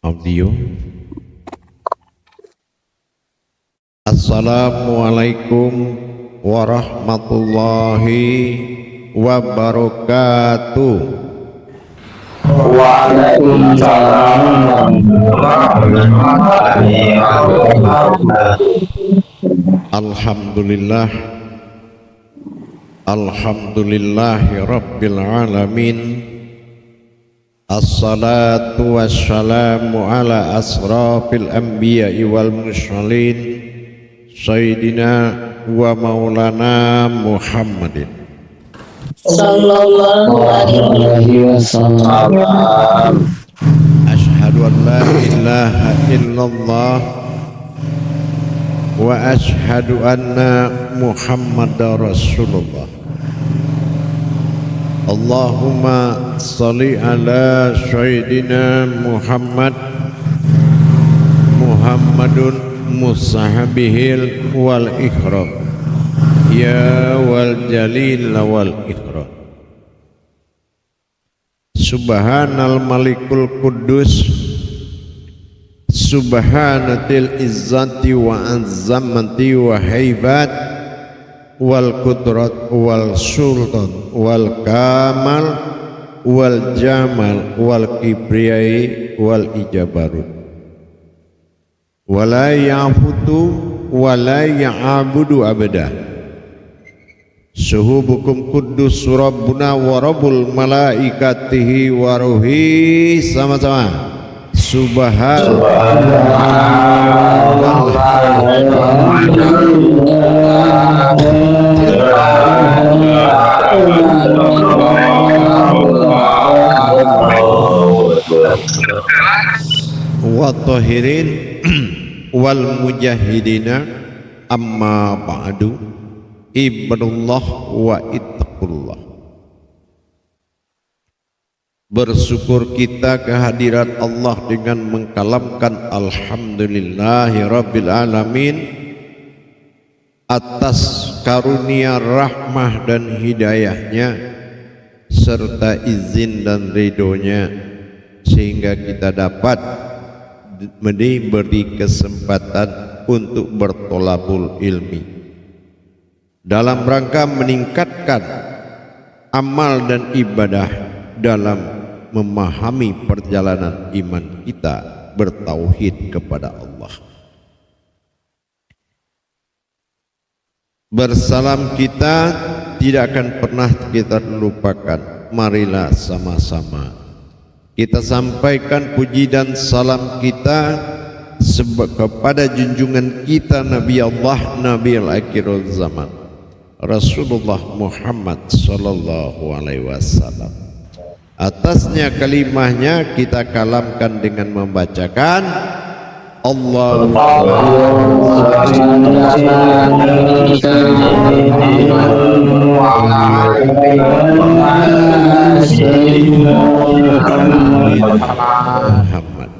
Audio. Assalamualaikum warahmatullahi wabarakatuh. Waalaikumsalam warahmatullahi wabarakatuh. Alhamdulillah, alhamdulillahi rabbil alamin. Assalatu wassalamu ala asrafil anbiya'i wal mursalin Sayyidina wa maulana Muhammadin Sallallahu alaihi wasallam. Ashhadu an la ilaha illallah wa ashhadu anna Muhammadar Rasulullah. Allahumma salli ala Sayyidina Muhammadun musahabihil wal ikram ya wal jalil wal ikram. Subhanal malikul kudus subhanatil izzati wa azzamati wa haibat wal qudrat wal sultan wal kamal wal jamal wal kibriyai wal ijabarut wala ya'futu wala ya'abudu abada. Suhubukum kudus rabbuna wa rabbul malaikatihi wa ruhi. Sama-sama wa tahirin wal mujahidina amma ba'du ibadullah wa ittaqullah. Bersyukur kita kehadirat Allah dengan mengkalamkan alhamdulillahi rabbil alamin atas karunia rahmah dan hidayahnya serta izin dan ridhonya sehingga kita dapat diberi kesempatan untuk bertolabul ilmi dalam rangka meningkatkan amal dan ibadah dalam memahami perjalanan iman kita bertauhid kepada Allah. Bersalam kita tidak akan pernah kita lupakan. Marilah sama-sama kita sampaikan puji dan salam kita kepada junjungan kita Nabi Allah, Nabi al-akhirul zaman, Rasulullah Muhammad sallallahu alaihi wasallam. Atasnya kalimahnya kita kalamkan dengan membacakan Allahumma Muhammad.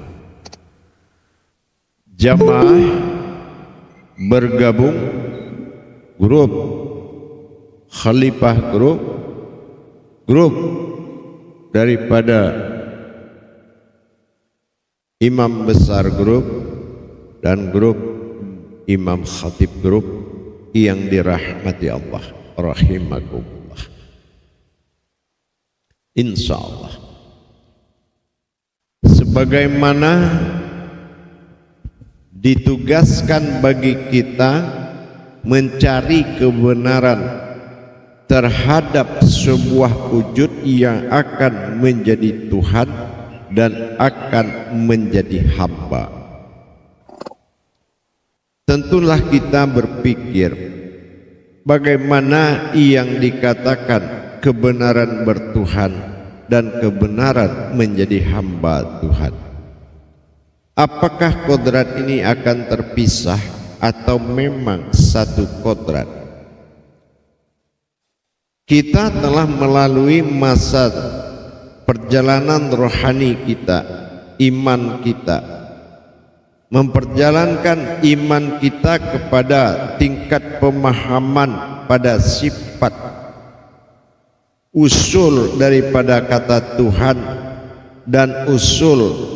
Jamaah bergabung grup Khalifah grup daripada imam besar grup dan grup imam khatib grup yang dirahmati Allah rahimakumullah. Insyaallah sebagaimana ditugaskan bagi kita mencari kebenaran terhadap sebuah wujud yang akan menjadi Tuhan dan akan menjadi hamba. Tentulah kita berpikir bagaimana yang dikatakan kebenaran bertuhan dan kebenaran menjadi hamba Tuhan. Apakah kodrat ini akan terpisah atau memang satu kodrat? Kita telah melalui masa perjalanan rohani kita, iman kita, memperjalankan iman kita kepada tingkat pemahaman pada sifat usul daripada kata Tuhan dan usul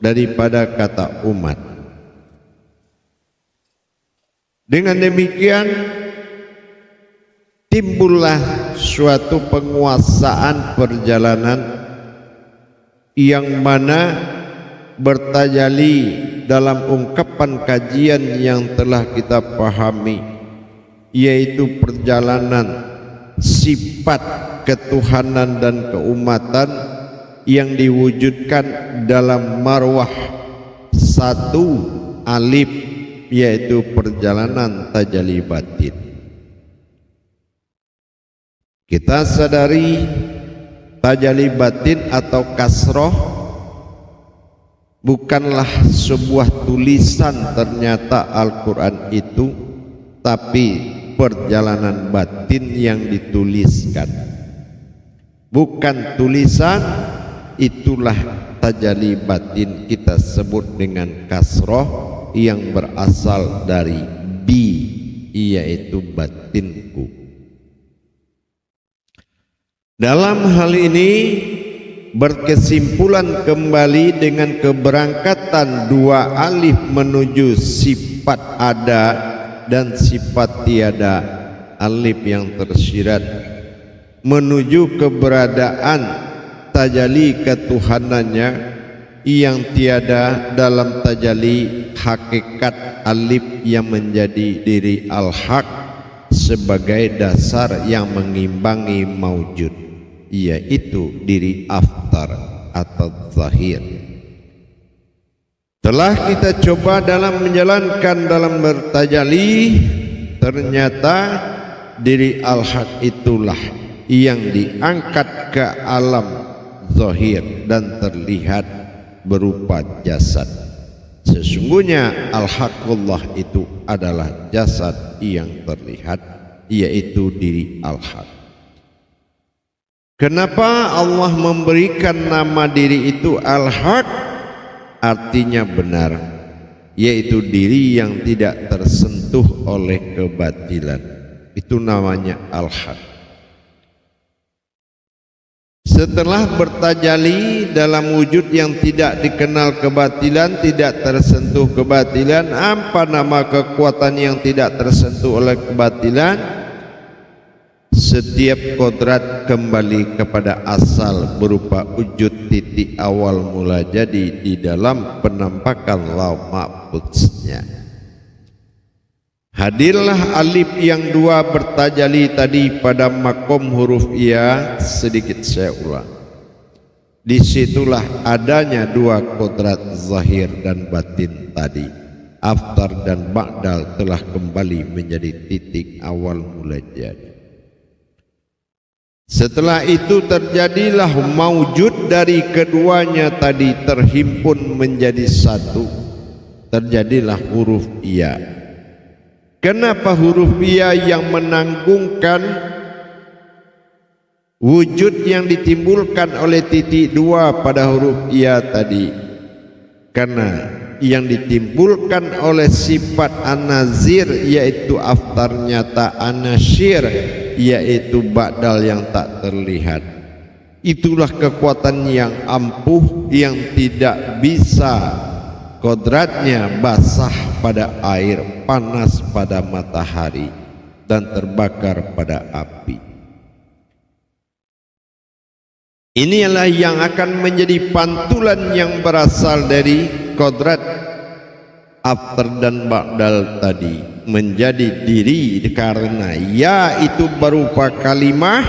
daripada kata umat. Dengan demikian timbullah suatu penguasaan perjalanan yang mana bertajali dalam ungkapan kajian yang telah kita pahami, yaitu perjalanan sifat ketuhanan dan keumatan yang diwujudkan dalam marwah satu alif, yaitu perjalanan tajalli batin. Kita sadari tajalli batin atau kasroh bukanlah sebuah tulisan ternyata Al-Quran itu, tapi perjalanan batin yang dituliskan. Bukan tulisan, itulah tajalli batin kita sebut dengan kasroh yang berasal dari bi, yaitu batinku. Dalam hal ini berkesimpulan kembali dengan keberangkatan dua alif menuju sifat ada dan sifat tiada, alif yang tersirat menuju keberadaan tajalli ketuhanannya yang tiada dalam tajalli hakikat alif yang menjadi diri al-haq sebagai dasar yang mengimbangi maujud, yaitu diri aftar atau zahir. Telah kita coba dalam menjalankan dalam bertajalli, ternyata diri al-haq itulah yang diangkat ke alam zahir dan terlihat berupa jasad. Sesungguhnya al-haqqullah itu adalah jasad yang terlihat, yaitu diri al-haq. Kenapa Allah memberikan nama diri itu al-haq? Artinya benar, yaitu diri yang tidak tersentuh oleh kebatilan. Itu namanya al-haq. Setelah bertajalli dalam wujud yang tidak dikenal kebatilan, tidak tersentuh kebatilan, apa nama kekuatan yang tidak tersentuh oleh kebatilan? Setiap kodrat kembali kepada asal berupa wujud titik awal mula jadi di dalam penampakan lauh mahfuznya. Hadirlah alif yang dua bertajalli tadi pada makom huruf ya. Sedikit saya ulang. Disitulah adanya dua kodrat zahir dan batin tadi. Aftar dan ba'dal telah kembali menjadi titik awal mula jadi. Setelah itu terjadilah maujud dari keduanya tadi terhimpun menjadi satu. Terjadilah huruf ya. Kenapa huruf ya yang menanggungkan wujud yang ditimbulkan oleh titik dua pada huruf ya tadi? Karena yang ditimbulkan oleh sifat an-nazir, yaitu aftar nyata, an-nasyir, yaitu ba'dal yang tak terlihat. Itulah kekuatan yang ampuh yang tidak bisa kodratnya basah pada air, panas pada matahari, dan terbakar pada api. Inilah yang akan menjadi pantulan yang berasal dari kodrat aftar dan ba'dal tadi menjadi diri, karena ya itu berupa kalimah,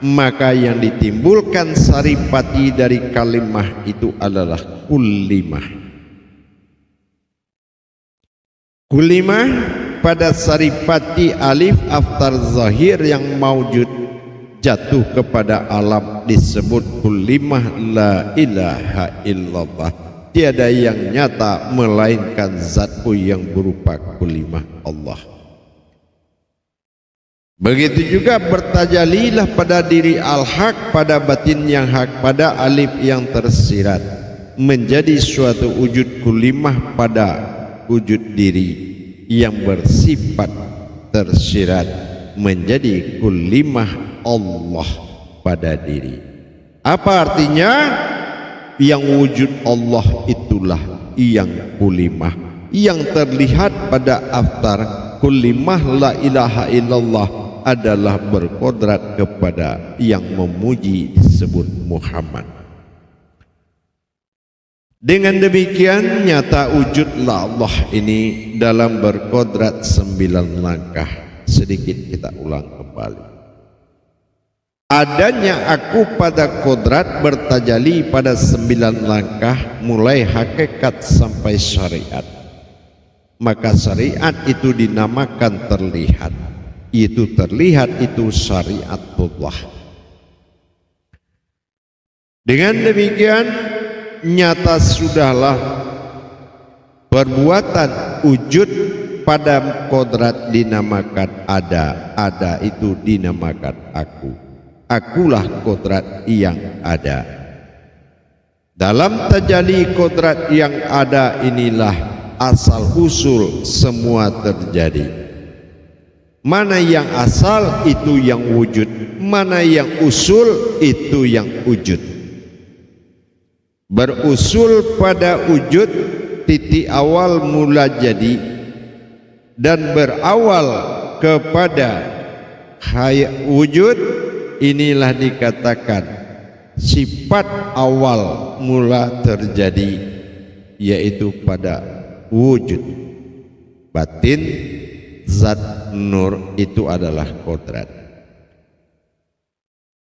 maka yang ditimbulkan saripati dari kalimah itu adalah kulimah. Kulimah pada saripati alif aftar zahir yang maujud jatuh kepada alam disebut kulimah la ilaha illallah. Tiada yang nyata melainkan zatku yang berupa kulimah Allah. Begitu juga bertajallilah pada diri al-haq, pada batin yang hak, pada alif yang tersirat menjadi suatu wujud kulimah pada wujud diri yang bersifat tersirat menjadi kulimah Allah pada diri. Apa artinya? yang wujud Allah itulah yang kulimah, yang terlihat pada aftar kulimah la ilaha illallah adalah berkodrat kepada yang memuji disebut Muhammad. Dengan demikian nyata wujudlah Allah ini dalam berkodrat 9 langkah. Sedikit kita ulang kembali. Adanya aku pada kodrat bertajali pada 9 langkah mulai hakikat sampai syariat. Maka syariat itu dinamakan terlihat. Itu terlihat itu syariatullah. Dengan demikian nyata sudahlah perbuatan wujud pada kodrat dinamakan ada itu dinamakan aku. Akulah kodrat yang ada. Dalam tajalli kodrat yang ada inilah asal usul semua terjadi. Mana yang asal itu yang wujud, mana yang usul itu yang wujud. Berusul pada wujud, titik awal mula jadi, dan berawal kepada wujud, inilah dikatakan sifat awal mula terjadi, yaitu pada wujud. Batin zat nur itu adalah kodrat.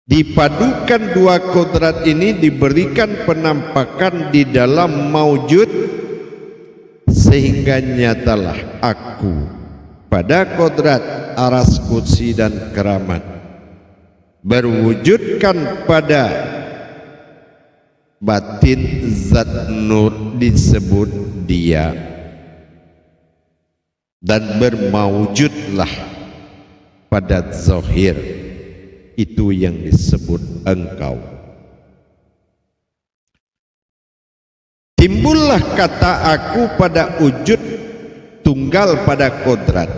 Dipadukan dua kodrat ini diberikan penampakan di dalam maujud, sehingga nyatalah aku pada kodrat aras kursi dan keramat berwujudkan pada batin zat nur disebut dia, dan bermaujudlah pada zahir itu yang disebut engkau. Timbullah kata aku pada wujud tunggal pada kodrat,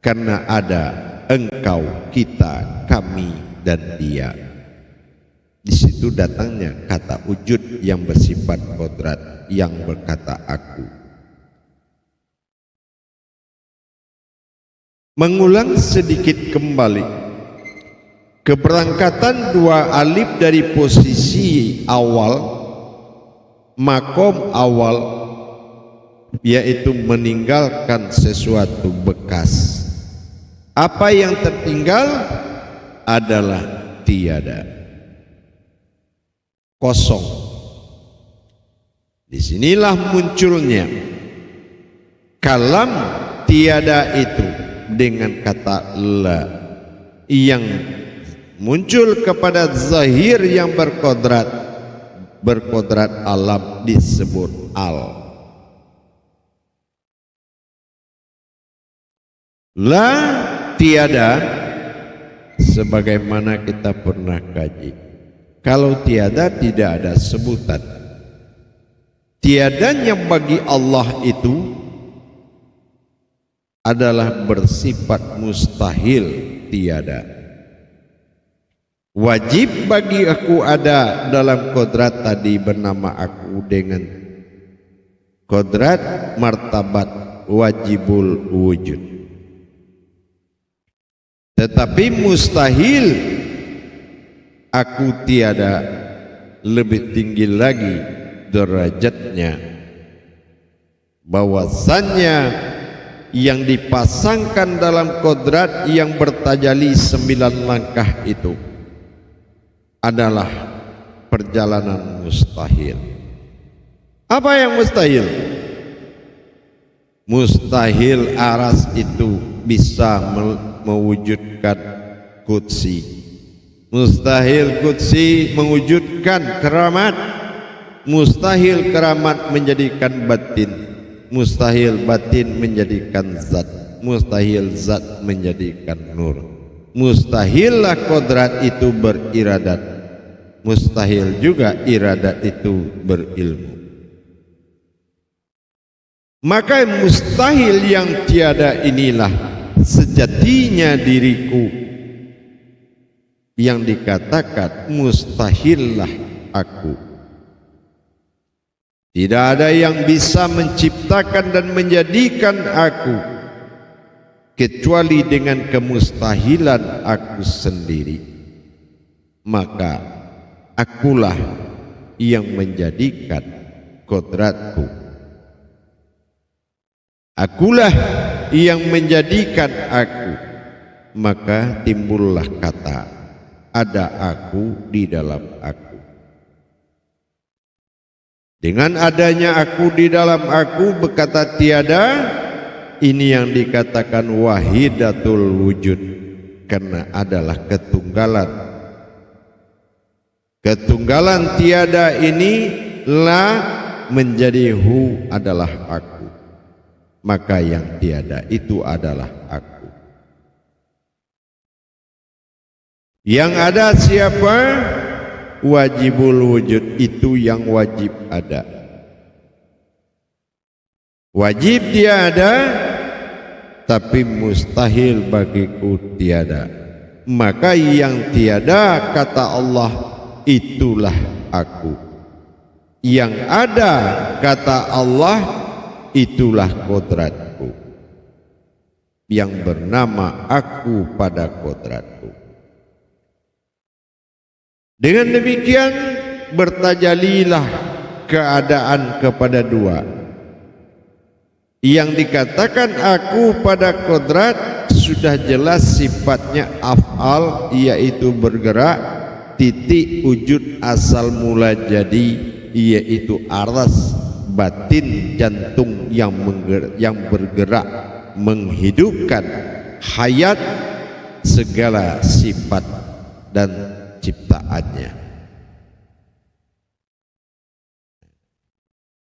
karena ada engkau, kita, kami, dan dia. Di situ datangnya kata wujud yang bersifat kodrat yang berkata aku. Mengulang sedikit kembali keberangkatan dua alif dari posisi awal, makom awal, yaitu meninggalkan sesuatu bekas. Apa yang tertinggal adalah tiada, kosong. Disinilah munculnya kalam tiada itu dengan kata la yang muncul kepada zahir yang berkodrat alam disebut al. La tiada, sebagaimana kita pernah kaji, kalau tiada tidak ada sebutan. Tiadanya bagi Allah itu adalah bersifat mustahil tiada. Wajib bagi aku ada dalam kodrat tadi bernama aku dengan kodrat martabat wajibul wujud. Tetapi mustahil aku tiada, lebih tinggi lagi derajatnya, bahwasannya yang dipasangkan dalam kodrat yang bertajali 9 langkah itu adalah perjalanan mustahil. Apa yang mustahil? Mustahil aras itu bisa mewujudkan kutsi. Mustahil kutsi mewujudkan keramat. Mustahil keramat menjadikan batin. Mustahil batin menjadikan zat. Mustahil zat menjadikan nur. Mustahillah kodrat itu beriradat. Mustahil juga iradat itu berilmu. Maka mustahil yang tiada inilah sejatinya diriku, yang dikatakan mustahillah aku. Tidak ada yang bisa menciptakan dan menjadikan aku kecuali dengan kemustahilan aku sendiri. Maka akulah yang menjadikan kodratku. Akulah yang menjadikan aku. Maka timbullah kata ada aku di dalam aku. Dengan adanya aku di dalam aku berkata tiada, ini yang dikatakan wahidatul wujud, karena adalah ketunggalan. Ketunggalan tiada ini la menjadi hu adalah aku. Maka yang tiada itu adalah aku. Yang ada siapa? Wajibul wujud, itu yang wajib ada. Wajib dia ada, tapi mustahil bagiku tiada. Maka yang tiada kata Allah itulah aku. Yang ada kata Allah itulah kodratku, yang bernama aku pada kodratku. Dengan demikian bertajalilah keadaan kepada dua. Yang dikatakan aku pada kodrat sudah jelas sifatnya af'al, yaitu bergerak, titik wujud asal mula jadi, yaitu aras batin jantung yang bergerak menghidupkan hayat segala sifat dan ciptaannya.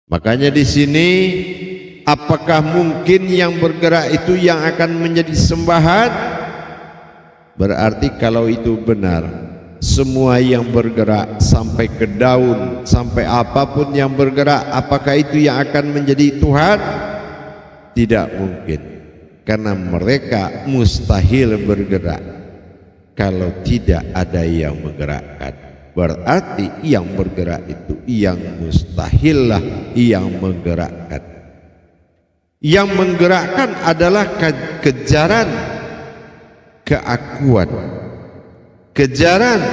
Makanya di sini, apakah mungkin yang bergerak itu yang akan menjadi sembahan? Berarti kalau itu benar, semua yang bergerak sampai ke daun, sampai apapun yang bergerak, apakah itu yang akan menjadi Tuhan? Tidak mungkin, karena mereka mustahil bergerak kalau tidak ada yang menggerakkan. Berarti yang bergerak itu yang mustahil lah yang menggerakkan. Yang menggerakkan adalah kejaran keakuan, kejaran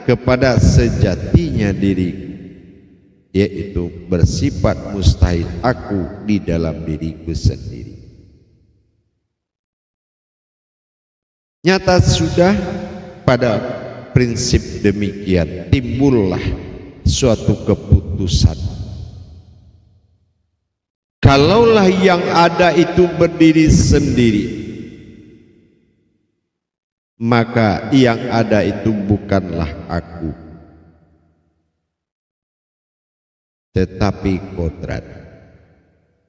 kepada sejatinya diri, yaitu bersifat mustahil aku di dalam diriku sendiri. Nyata sudah pada prinsip demikian timbullah suatu keputusan. Kalaulah yang ada itu berdiri sendiri, maka yang ada itu bukanlah aku, tetapi kodrat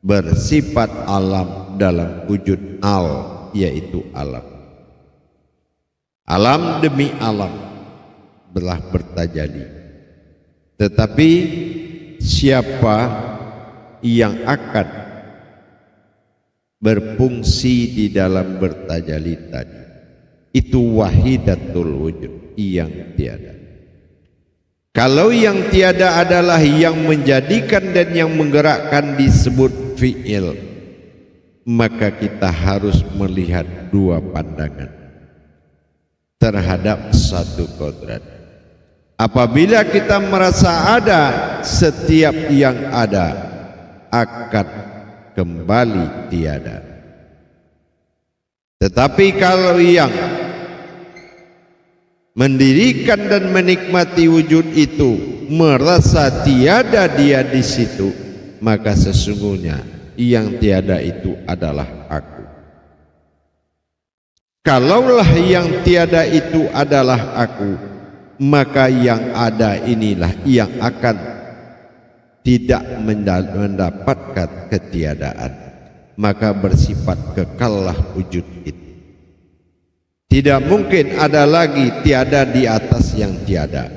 bersifat alam dalam wujud al, yaitu alam. Alam demi alam belah bertajali. Tetapi siapa yang akan berfungsi di dalam bertajali tadi, itu wahidatul wujud, yang tiada. Kalau yang tiada adalah yang menjadikan dan yang menggerakkan disebut fi'il, maka kita harus melihat dua pandangan terhadap satu kodrat. Apabila kita merasa ada, setiap yang ada akan kembali tiada. Tetapi kalau yang mendirikan dan menikmati wujud itu merasa tiada dia di situ, maka sesungguhnya yang tiada itu adalah aku. Kalaulah yang tiada itu adalah aku, maka yang ada inilah yang akan tidak mendapatkan ketiadaan, maka bersifat kekallah wujud itu. Tidak mungkin ada lagi tiada di atas yang tiada.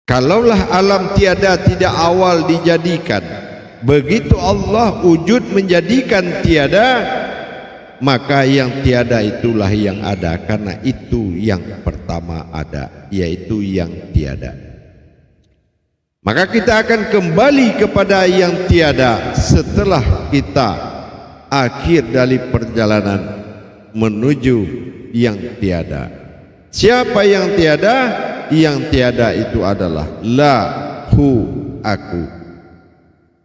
Kalaulah alam tiada tidak awal dijadikan, begitu Allah wujud menjadikan tiada, maka yang tiada itulah yang ada, karena itu yang pertama ada, yaitu yang tiada. Maka kita akan kembali kepada yang tiada setelah kita akhir dari perjalanan menuju yang tiada. Siapa yang tiada? Yang tiada itu adalah lahu, aku.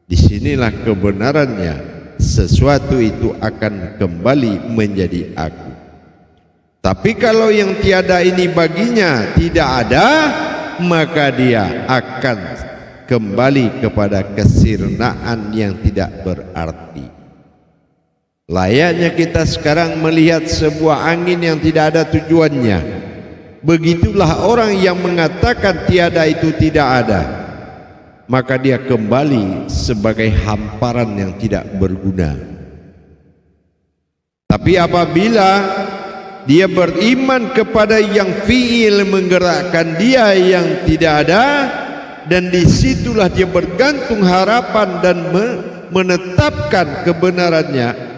Disinilah kebenarannya. Sesuatu itu akan kembali menjadi aku. Tapi kalau yang tiada ini baginya tidak ada, maka dia akan kembali kepada kesirnaan yang tidak berarti. Layaknya kita sekarang melihat sebuah angin yang tidak ada tujuannya. Begitulah orang yang mengatakan tiada itu tidak ada, maka dia kembali sebagai hamparan yang tidak berguna. Tapi apabila dia beriman kepada yang fi'il menggerakkan dia yang tidak ada, dan disitulah dia bergantung harapan dan menetapkan kebenarannya,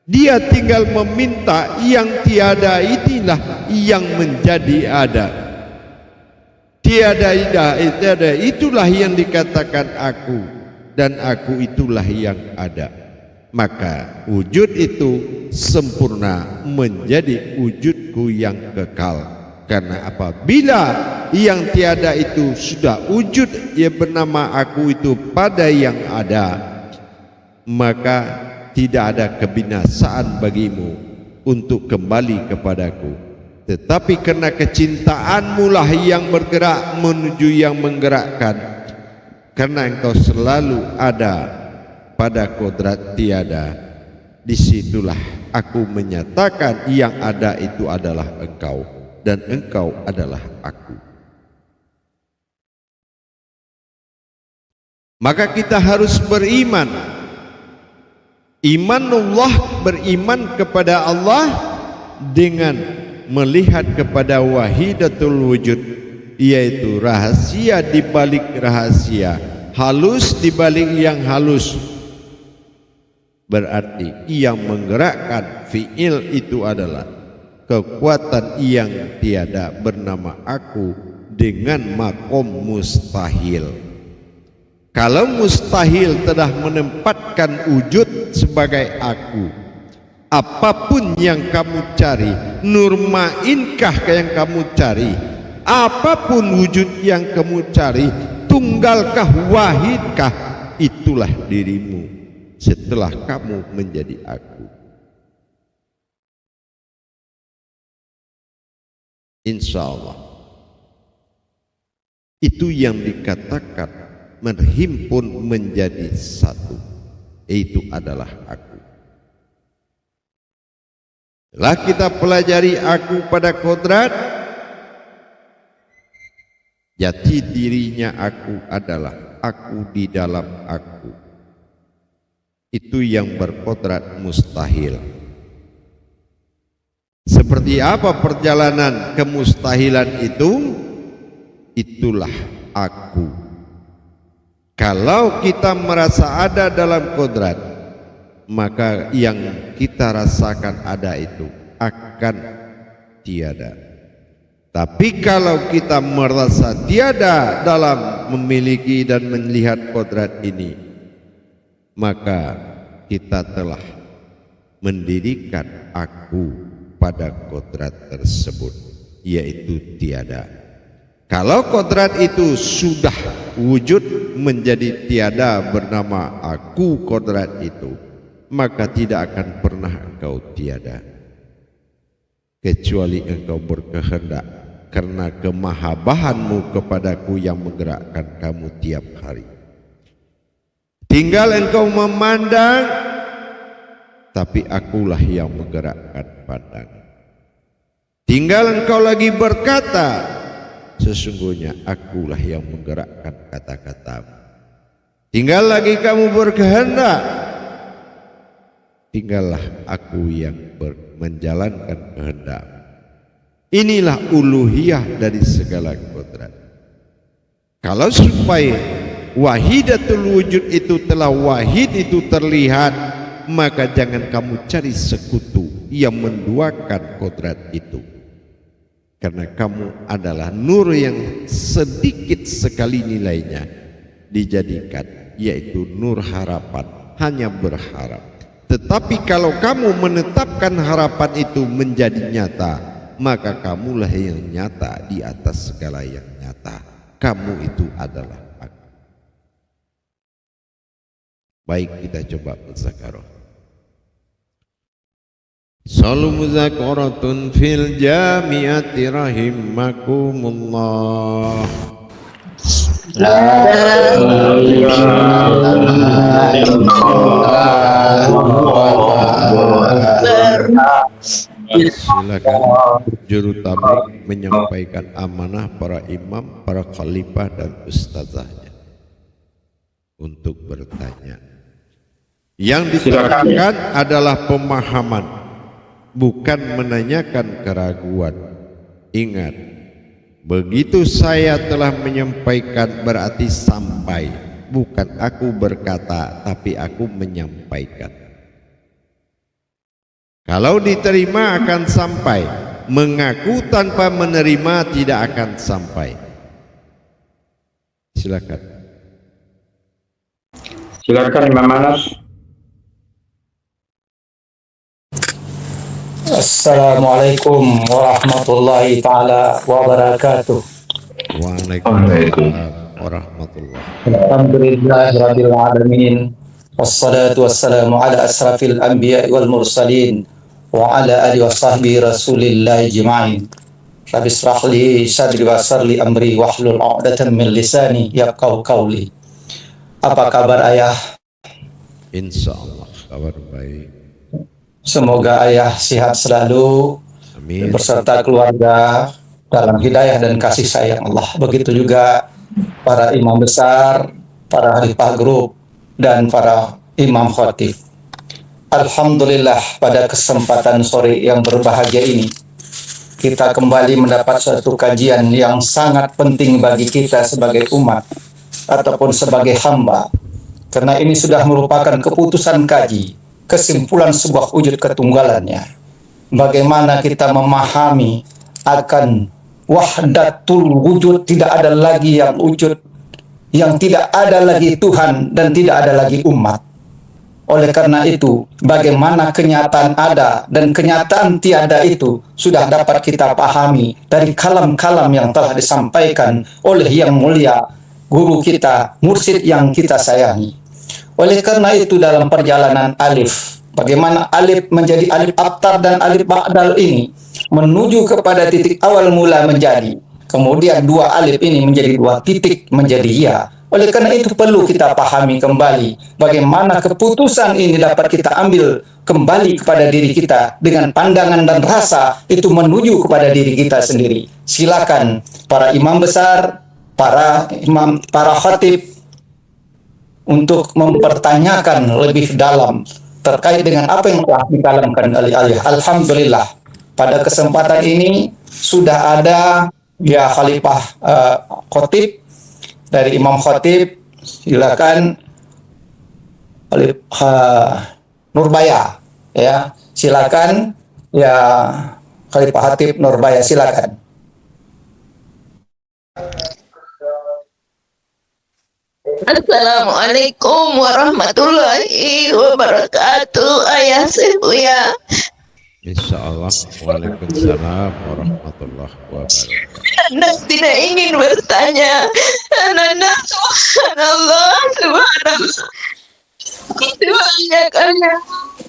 dia tinggal meminta yang tiada inilah yang menjadi ada. Tiada itulah yang dikatakan aku, dan aku itulah yang ada. Maka wujud itu sempurna menjadi wujudku yang kekal. Karena apabila yang tiada itu sudah wujud yang bernama aku itu pada yang ada, maka tidak ada kebinasaan bagimu untuk kembali kepadaku. Tetapi karena kecintaanmu lah yang bergerak menuju yang menggerakkan, karena engkau selalu ada pada kodrat tiada, disitulah aku menyatakan yang ada itu adalah engkau, dan engkau adalah aku. Maka kita harus beriman. Imanullah, beriman kepada Allah dengan melihat kepada wahidatul wujud, yaitu rahasia di balik rahasia, halus di balik yang halus. Berarti yang menggerakkan fi'il itu adalah kekuatan yang tiada bernama aku dengan makom mustahil. Kalau mustahil telah menempatkan wujud sebagai aku, apapun yang kamu cari, nurmainkah yang kamu cari, apapun wujud yang kamu cari, tunggalkah, wahidkah, itulah dirimu setelah kamu menjadi aku. Insya Allah itu yang dikatakan menghimpun menjadi satu, itu adalah aku. Setelah kita pelajari aku pada kodrat, jati dirinya aku adalah aku di dalam aku. Itu yang berkodrat mustahil. Seperti apa perjalanan kemustahilan itu? Itulah aku. Kalau kita merasa ada dalam kodrat, maka yang kita rasakan ada itu akan tiada. Tapi kalau kita merasa tiada dalam memiliki dan melihat kodrat ini, maka kita telah mendirikan aku pada kodrat tersebut, yaitu tiada. Kalau kodrat itu sudah wujud menjadi tiada bernama aku kodrat itu, maka tidak akan pernah engkau tiada, kecuali engkau berkehendak karena kemahabahanmu kepadaku yang menggerakkan kamu tiap hari. Tinggal engkau memandang, tapi akulah yang menggerakkan pandang. Tinggal engkau lagi berkata, sesungguhnya akulah yang menggerakkan kata-katamu. Tinggal lagi kamu berkehendak, tinggallah aku yang menjalankan kehendak. Inilah uluhiyah dari segala kodrat. Kalau supaya wahidatul wujud itu telah wahid itu terlihat, maka jangan kamu cari sekutu yang menduakan kodrat itu, karena kamu adalah nur yang sedikit sekali nilainya dijadikan, yaitu nur harapan, hanya berharap. Tetapi kalau kamu menetapkan harapan itu menjadi nyata, maka kamulah yang nyata di atas segala yang nyata. Kamu itu adalah aku. Baik, kita coba muzakarah. Salu muzakaratun fil jamiati rahimakumullah. Silakan juru tabligh menyampaikan amanah para imam, para khalifah dan ustazahnya untuk bertanya. Yang diserahkan adalah pemahaman, bukan menanyakan keraguan. Ingat, begitu saya telah menyampaikan berarti sampai, bukan aku berkata tapi aku menyampaikan. Kalau diterima akan sampai, mengaku tanpa menerima tidak akan sampai. Silakan. Silakan Imam Anas. Assalamualaikum warahmatullahi taala wabarakatuh. Waalaikumsalam warahmatullahi. Alhamdulillahirabbil alamin. Wassalatu wassalamu ala asrafil anbiya'i wal mursalin wa ala alihi washabbihi rasulillah ajma'in. Rabbi shrah li sadri wa yassir li amri wahlul 'uqdatam min lisani yafqahu qawli. Apa kabar ayah? Insyaallah kabar baik. Semoga ayah sehat selalu. Amin. Beserta keluarga dalam hidayah dan kasih sayang Allah. Begitu juga para imam besar, para khalifah grup, dan para imam khatib. Alhamdulillah, pada kesempatan sore yang berbahagia ini kita kembali mendapat suatu kajian yang sangat penting bagi kita sebagai umat ataupun sebagai hamba, karena ini sudah merupakan keputusan kaji, kesimpulan sebuah wujud ketunggalannya. Bagaimana kita memahami akan wahdatul wujud, tidak ada lagi yang wujud, yang tidak ada lagi Tuhan dan tidak ada lagi umat. Oleh karena itu, bagaimana kenyataan ada dan kenyataan tiada itu sudah dapat kita pahami dari kalam-kalam yang telah disampaikan oleh yang mulia guru kita, mursyid yang kita sayangi. Oleh karena itu dalam perjalanan alif, bagaimana alif menjadi alif abtar dan alif ba'dal ini menuju kepada titik awal mula menjadi, kemudian dua alif ini menjadi dua titik menjadi ya. Oleh karena itu perlu kita pahami kembali bagaimana keputusan ini dapat kita ambil kembali kepada diri kita dengan pandangan dan rasa itu menuju kepada diri kita sendiri. Silakan para imam besar, para imam, para khatib untuk mempertanyakan lebih dalam terkait dengan apa yang telah dikalamkan oleh ayah. Alhamdulillah, pada kesempatan ini sudah ada ya khalifah khatib dari imam khatib. Silakan Nurbaya, ya silakan ya khalifah khatib Nurbaya, silakan. Assalamualaikum warahmatullahi wabarakatuh. Ayah Sebuya. Insyaallah. Waalaikumsalam warahmatullahi wabarakatuh. Anda tidak ingin bertanya. Anda subhanallah, subhanallah. Kebanyakannya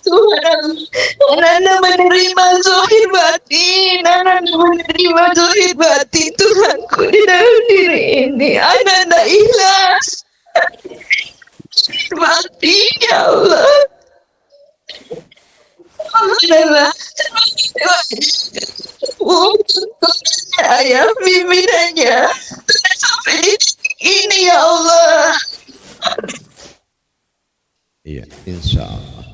Subhanallah. Anda menerima zahir batin. Anda menerima zahir batin Tuhanku di dalam diri ini. Anda ikhlas batin, ya Allah. Adalah ayah pimpinannya sampai ini, ya Allah. Iya, insyaallah.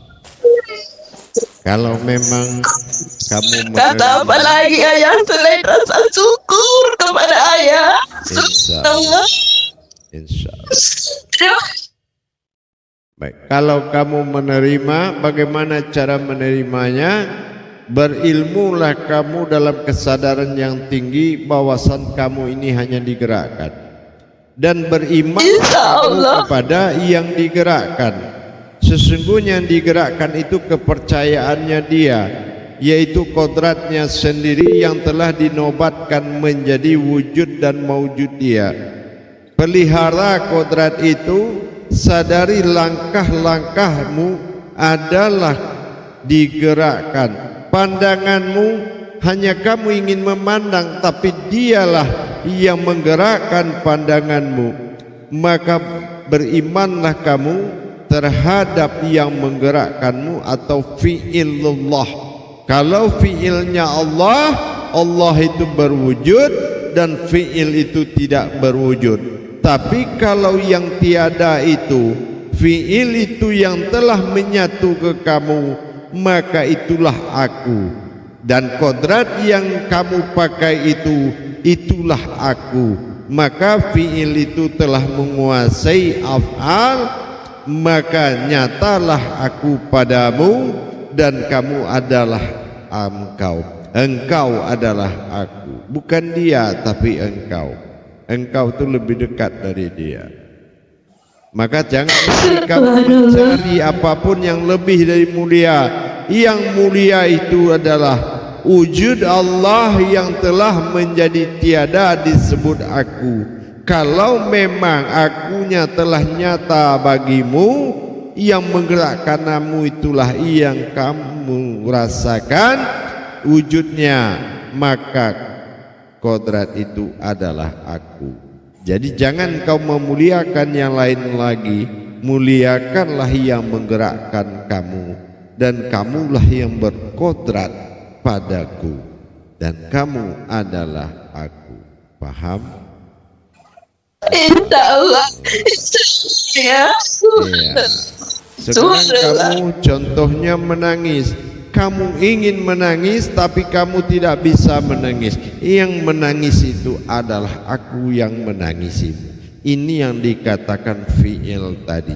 Kalau memang kamu Kata apa lagi ayah selain rasa syukur kepada ayah. Insyaallah. Insyaallah. Baik, kalau kamu menerima, bagaimana cara menerimanya? Berilmulah kamu dalam kesadaran yang tinggi bahwasan kamu ini hanya digerakkan, dan beriman kamu kepada yang digerakkan. Sesungguhnya yang digerakkan itu kepercayaannya dia, yaitu kodratnya sendiri yang telah dinobatkan menjadi wujud dan maujud dia. Pelihara kodrat itu, sadari langkah-langkahmu adalah digerakkan. Pandanganmu hanya kamu ingin memandang, tapi dialah yang menggerakkan pandanganmu. Maka berimanlah kamu terhadap yang menggerakkanmu atau fi'ilullah. Kalau fi'ilnya Allah, Allah itu berwujud dan fi'il itu tidak berwujud. Tapi kalau yang tiada itu, fi'il itu yang telah menyatu ke kamu, maka itulah aku, dan kodrat yang kamu pakai itu, itulah aku. Maka fi'il itu telah menguasai af'al, maka nyatalah aku padamu, dan kamu adalah engkau adalah aku, bukan dia tapi engkau itu lebih dekat dari dia. Maka jangan kamu mencari apapun yang lebih dari mulia. Yang mulia itu adalah wujud Allah yang telah menjadi tiada disebut aku. Kalau memang akunya telah nyata bagimu, yang menggerakkanmu itulah yang kamu rasakan wujudnya, maka kodrat itu adalah aku. Jadi jangan kau memuliakan yang lain lagi, muliakanlah yang menggerakkan kamu, dan kamulah yang berkodrat padaku, dan kamu adalah aku. Paham? Insyaallah. Ya. Sekarang kamu contohnya menangis. Kamu ingin menangis tapi kamu tidak bisa menangis. Yang menangis itu adalah aku yang menangisimu. Ini yang dikatakan fi'il tadi.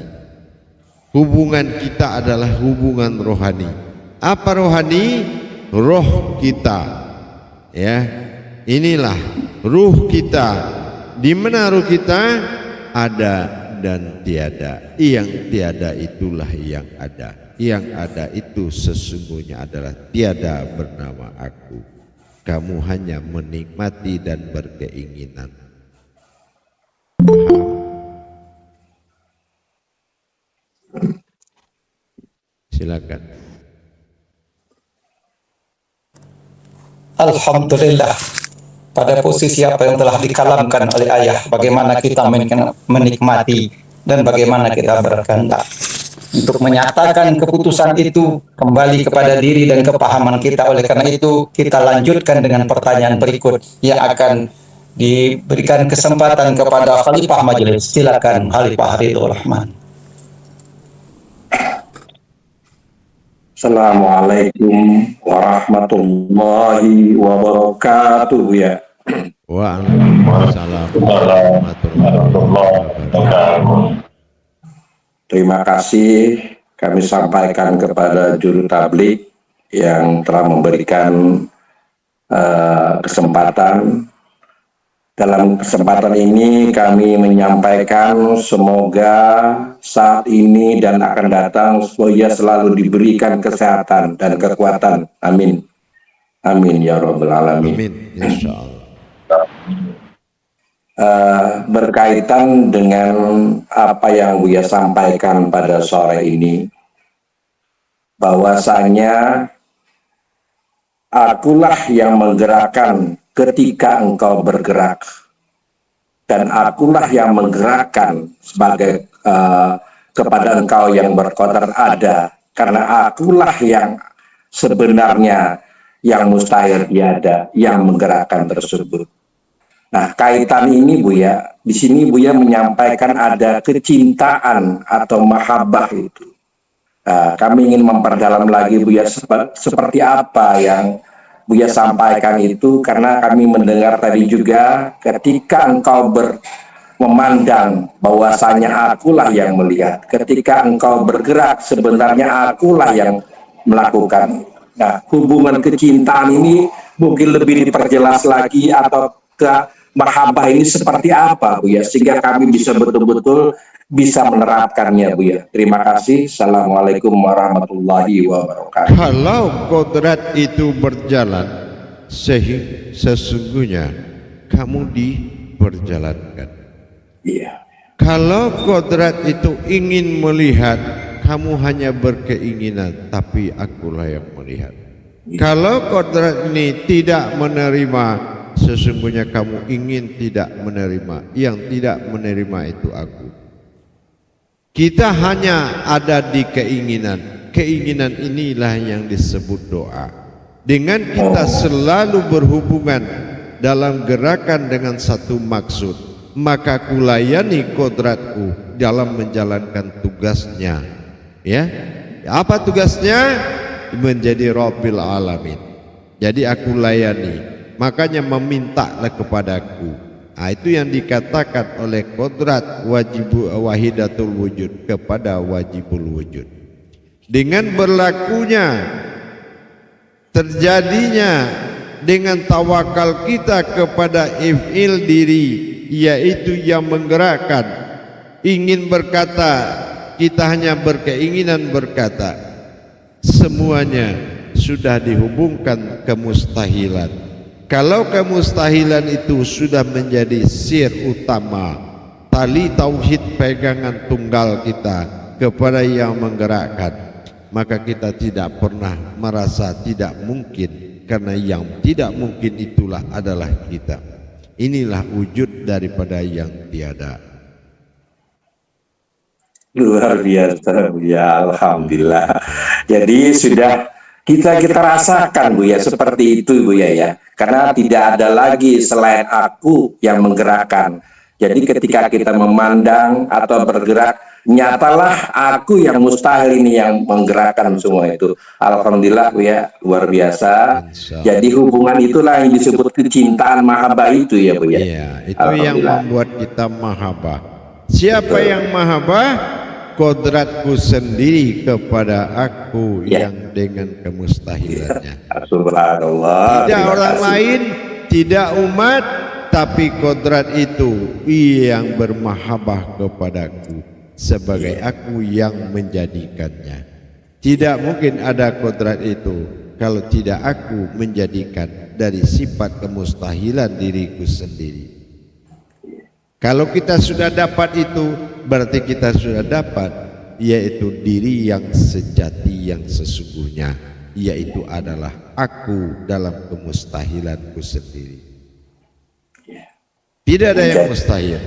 Hubungan kita adalah hubungan rohani. Apa rohani? Roh kita. Ya, inilah ruh kita. Di mana ruh kita? Ada dan tiada. Yang tiada itulah yang ada. Yang ada itu sesungguhnya adalah tiada bernama aku. Kamu hanya menikmati dan berkeinginan. Paham? Silakan. Alhamdulillah, pada posisi apa yang telah dikalamkan oleh ayah, bagaimana kita menikmati dan bagaimana kita berkehendak untuk menyatakan keputusan itu kembali kepada diri dan kepahaman kita. Oleh karena itu kita lanjutkan dengan pertanyaan berikut yang akan diberikan kesempatan kepada Khalifah Majelis. Silakan Khalifah Ridho Rahman. Assalamualaikum warahmatullahi wabarakatuh ya. Waalaikumsalam warahmatullahi wabarakatuh. Terima kasih kami sampaikan kepada juru tablik yang telah memberikan kesempatan. Dalam kesempatan ini kami menyampaikan semoga saat ini dan akan datang semoga selalu diberikan kesehatan dan kekuatan. Amin. Amin ya rabbal alamin. Amin. Insyaallah. Berkaitan dengan apa yang Buya sampaikan pada sore ini, bahwasanya akulah yang menggerakkan ketika engkau bergerak, dan akulah yang menggerakkan sebagai kepada engkau yang berkodrat ada, karena akulah yang sebenarnya yang mustahil tiada yang menggerakkan tersebut. Nah, kaitan ini Buya, di sini Buya menyampaikan ada kecintaan atau mahabbah itu. Kami ingin memperdalam lagi Buya seperti apa yang Buya sampaikan itu, karena kami mendengar tadi juga ketika engkau memandang bahwasanya akulah yang melihat. Ketika engkau bergerak, sebenarnya akulah yang melakukan. Nah, hubungan kecintaan ini mungkin lebih diperjelas lagi, atau ke mahabbah ini seperti apa, Bu ya, sehingga kami bisa betul-betul bisa menerapkannya, Bu ya. Terima kasih. Assalamualaikum warahmatullahi wabarakatuh. Kalau kodrat itu berjalan, sesungguhnya kamu diperjalankan. Iya. Kalau kodrat itu ingin melihat, kamu hanya berkeinginan, tapi akulah yang melihat. Kalau kodrat ini tidak menerima, sesungguhnya kamu ingin tidak menerima. Yang tidak menerima itu aku. Kita hanya ada di keinginan. Keinginan inilah yang disebut doa. Dengan kita selalu berhubungan dalam gerakan dengan satu maksud, maka kulayani kodratku dalam menjalankan tugasnya. Ya, apa tugasnya? Menjadi Rabbil Alamin. Jadi aku layani, makanya memintalah kepadaku. Nah, itu yang dikatakan oleh kodrat wahidatul wujud kepada wajibul wujud. Dengan berlakunya, terjadinya dengan tawakal kita kepada if'il diri, yaitu yang menggerakkan. Ingin berkata, kita hanya berkeinginan berkata, semuanya sudah dihubungkan kemustahilan. Kalau kemustahilan itu sudah menjadi sir utama, tali tauhid pegangan tunggal kita kepada yang menggerakkan, maka kita tidak pernah merasa tidak mungkin, karena yang tidak mungkin itulah adalah kita. Inilah wujud daripada yang tiada. Luar biasa, Bu ya. Alhamdulillah. Jadi sudah kita rasakan, Bu ya, seperti itu, Bu ya. Karena tidak ada lagi selain aku yang menggerakkan. Jadi ketika kita memandang atau bergerak, nyatalah aku yang mustahil ini yang menggerakkan semua itu. Alhamdulillah, Bu ya, luar biasa. Jadi hubungan itulah yang disebut kecintaan mahabbah itu ya, Bu ya. Iya, itu yang membuat kita mahabbah. Siapa yang mahabbah? Kodratku sendiri kepada aku yang dengan kemustahilannya. Subhanallah. Tidak orang lain, tidak umat, tapi kodrat itu yang bermahabbah kepadaku sebagai aku yang menjadikannya. Tidak mungkin ada kodrat itu kalau tidak aku menjadikan dari sifat kemustahilan diriku sendiri. Kalau kita sudah dapat itu, berarti kita sudah dapat, yaitu diri yang sejati yang sesungguhnya, yaitu adalah aku dalam kemustahilanku sendiri. Tidak ada yang mustahil.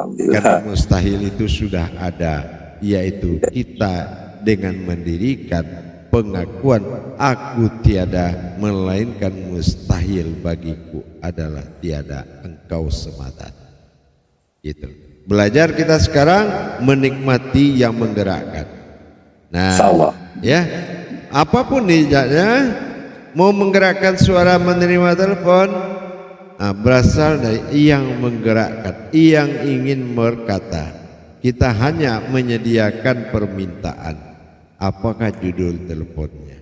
Karena mustahil itu sudah ada, yaitu kita dengan mendirikan pengakuan aku tiada, melainkan mustahil bagiku adalah tiada, engkau semata. Gitu. Belajar kita sekarang menikmati yang menggerakkan. Nah, ya, apapun niatnya, mau menggerakkan suara menerima telepon, berasal dari yang menggerakkan, yang ingin berkata. Kita hanya menyediakan permintaan. Apakah judul teleponnya?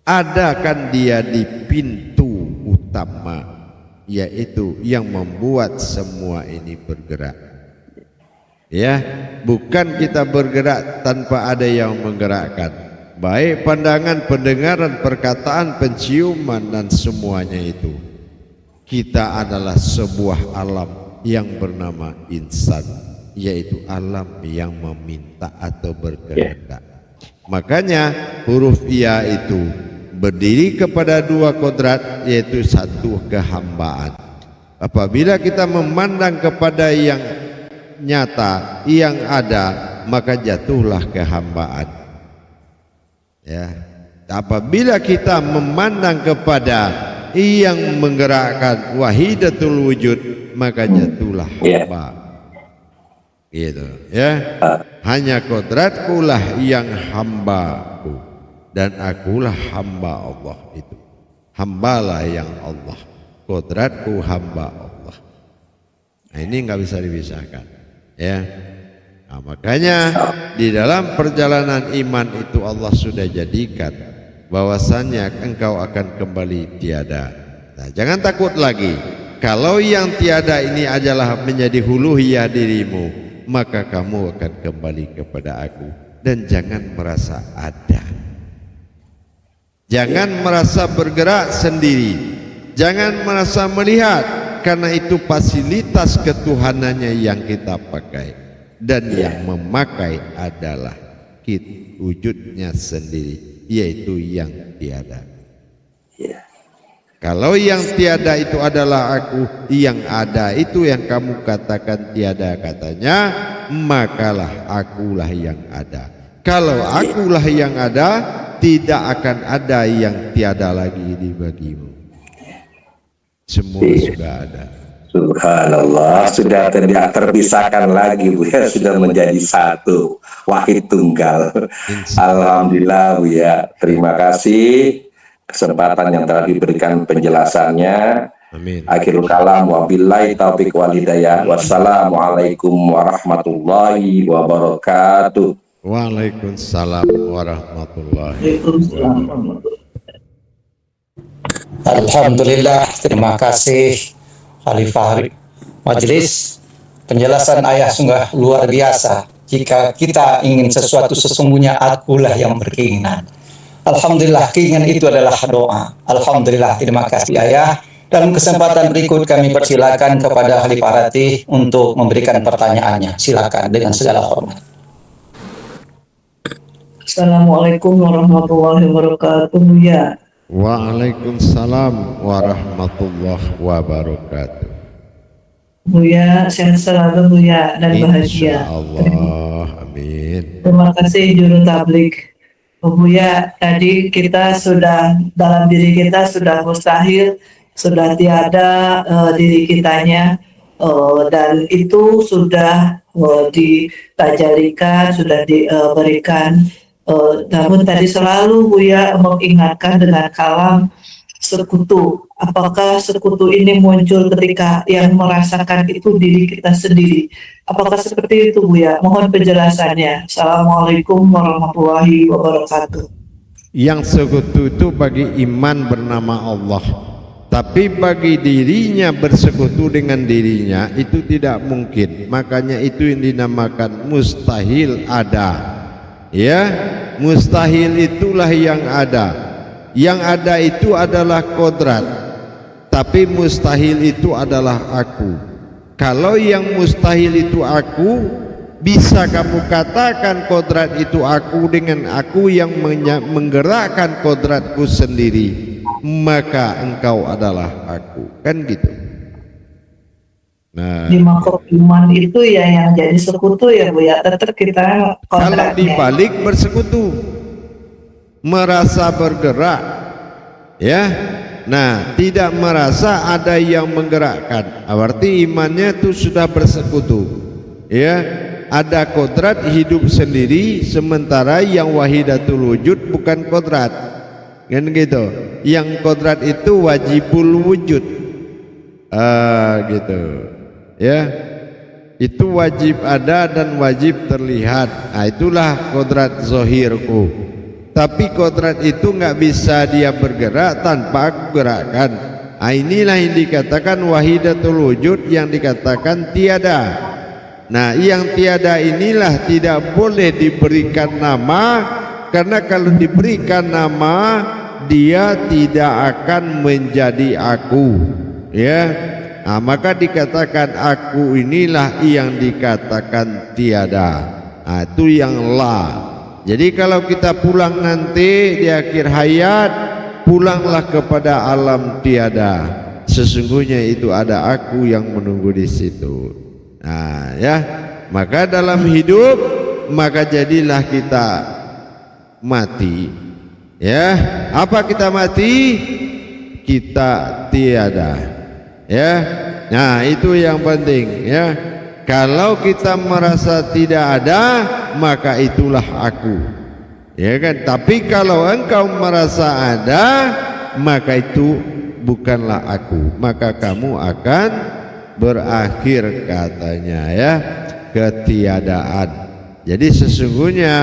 Ada kan dia di pintu utama, yaitu yang membuat semua ini bergerak. Ya, bukan kita bergerak tanpa ada yang menggerakkan. Baik pandangan, pendengaran, perkataan, penciuman dan semuanya itu. Kita adalah sebuah alam yang bernama insan, yaitu alam yang meminta atau berkehendak. Makanya huruf ia itu berdiri kepada dua kodrat, yaitu satu kehambaan. Apabila kita memandang kepada yang nyata, yang ada, maka jatuhlah kehambaan. Ya, apabila kita memandang kepada yang menggerakkan wahidatul wujud, maka jatuhlah hamba. Gitu, ya. Hanya kodratku lah yang hambaku, dan akulah hamba Allah itu. Hambalah yang Allah, kodratku hamba Allah. Nah, ini nggak bisa dipisahkan, ya. Nah, makanya di dalam perjalanan iman itu Allah sudah jadikan bahwasannya engkau akan kembali tiada. Nah, jangan takut lagi. Kalau yang tiada ini adalah menjadi huluhiyah dirimu, maka kamu akan kembali kepada aku. Dan jangan merasa ada. Jangan merasa bergerak sendiri. Jangan merasa melihat, karena itu fasilitas ketuhanannya yang kita pakai. Dan yang memakai adalah wujudnya sendiri, yaitu yang tiada. Kalau yang tiada itu adalah aku, yang ada itu yang kamu katakan tiada katanya, makalah akulah yang ada. Kalau akulah yang ada, tidak akan ada yang tiada lagi di bagimu. Semua sudah ada. Subhanallah, sudah tidak terpisahkan lagi, Bu ya, sudah menjadi satu, wahid tunggal. Alhamdulillah, Bu ya. Terima kasih kesempatan yang telah diberikan penjelasannya. Amin. Akhirul kalam, wabillahi taufiq wal hidayah. Wassalamualaikum warahmatullahi wabarakatuh. Waalaikumsalam warahmatullahi wabarakatuh. Alhamdulillah, terima kasih Khalifah Majelis. Penjelasan ayah sungguh luar biasa. Jika kita ingin sesuatu, sesungguhnya akulah yang berkeinginan. Alhamdulillah, keinginan itu adalah doa. Alhamdulillah, terima kasih ayah. Dalam kesempatan berikut kami persilakan kepada Khalifah Ratih untuk memberikan pertanyaannya. Silakan dengan segala hormat. Assalamualaikum warahmatullahi wabarakatuh, ya. Waalaikumsalam warahmatullahi wabarakatuh. Buya, sehat selalu Buya dan bahagia. Insyaallah, amin. Terima kasih juru tablik. Buya, tadi kita sudah dalam diri kita sudah mustahil, sudah tiada diri kitanya, dan itu sudah ditajalikan, sudah diberikan. Namun tadi selalu Buya mengingatkan dengan kalam sekutu. Apakah sekutu ini muncul ketika yang merasakan itu diri kita sendiri? Apakah seperti itu Buya? Mohon penjelasannya. Assalamualaikum warahmatullahi wabarakatuh. Yang sekutu itu bagi iman bernama Allah, tapi bagi dirinya bersekutu dengan dirinya itu tidak mungkin. Makanya itu yang dinamakan mustahil ada. Ya, mustahil itulah yang ada. Yang ada itu adalah kodrat, tapi mustahil itu adalah aku. Kalau yang mustahil itu aku, bisa kamu katakan kodrat itu aku dengan aku yang menggerakkan kodratku sendiri, maka engkau adalah aku. Kan gitu. Nah, Di makhluk iman itu ya yang jadi sekutu ya Bu ya, tetap kita kalau kontraknya. dibalik bersekutu, merasa bergerak, ya. Nah, tidak merasa ada yang menggerakkan, berarti imannya itu sudah bersekutu, ya. Ada kodrat hidup sendiri, sementara yang wahidatul wujud bukan kodrat, kan gitu. Yang kodrat itu wajibul wujud, gitu. Ya, itu wajib ada dan wajib terlihat. Nah, itulah kodrat zohirku. Tapi kodrat itu nggak bisa dia bergerak tanpa aku gerakkan. Nah, inilah yang dikatakan wahidatul wujud, yang dikatakan tiada. Nah, yang tiada inilah tidak boleh diberikan nama, karena kalau diberikan nama dia tidak akan menjadi aku, ya. Nah, maka dikatakan aku inilah yang dikatakan tiada. Nah, itu yang la. Jadi kalau kita pulang nanti di akhir hayat, pulanglah kepada alam tiada. Sesungguhnya itu ada aku yang menunggu di situ. Nah, ya. Maka dalam hidup, maka jadilah kita mati. Ya, apa kita mati? Kita tiada. Ya, nah itu yang penting, ya. Kalau kita merasa tidak ada, maka itulah aku, ya kan. Tapi kalau engkau merasa ada, maka itu bukanlah aku, maka kamu akan berakhir katanya ya ketiadaan. Jadi sesungguhnya